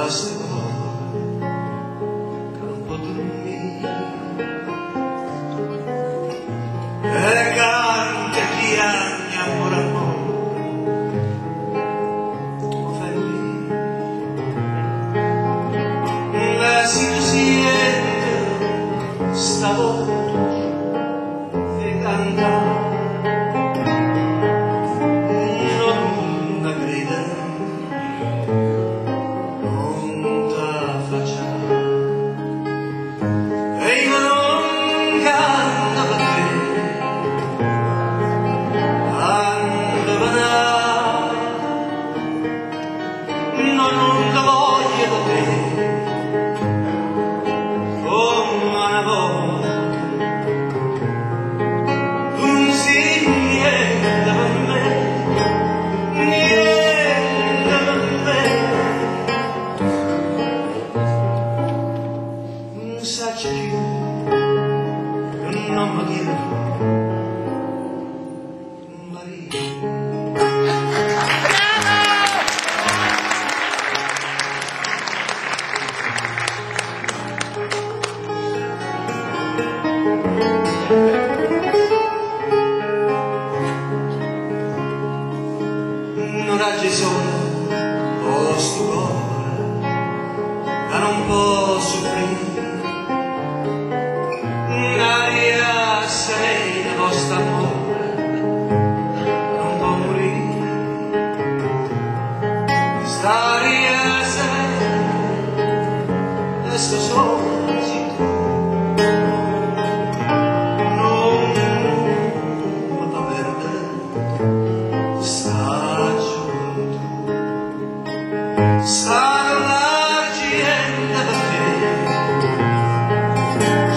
basta campo dormire elegante chi anni amore la si siente stavo e cantare non la voglio da te come una volta tu sei niente per me niente per me non sai più non mi chiede Maria. Non raggi solo questo cuore ma non può soffrire l'aria serena vostro amore non può morire st'aria serena e sto solo sarà l'argento per te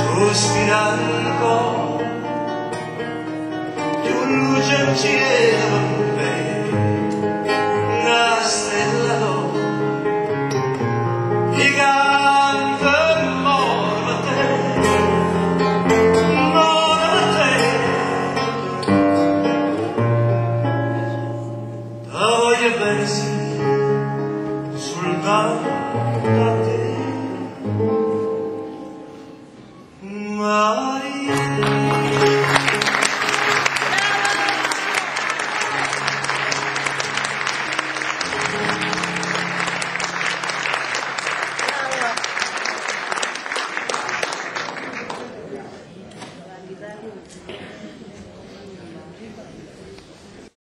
sospirando più luce in cielo per me una stella d'oro ti canta amore per te amore per te voglio bene sì soltanto a te, ma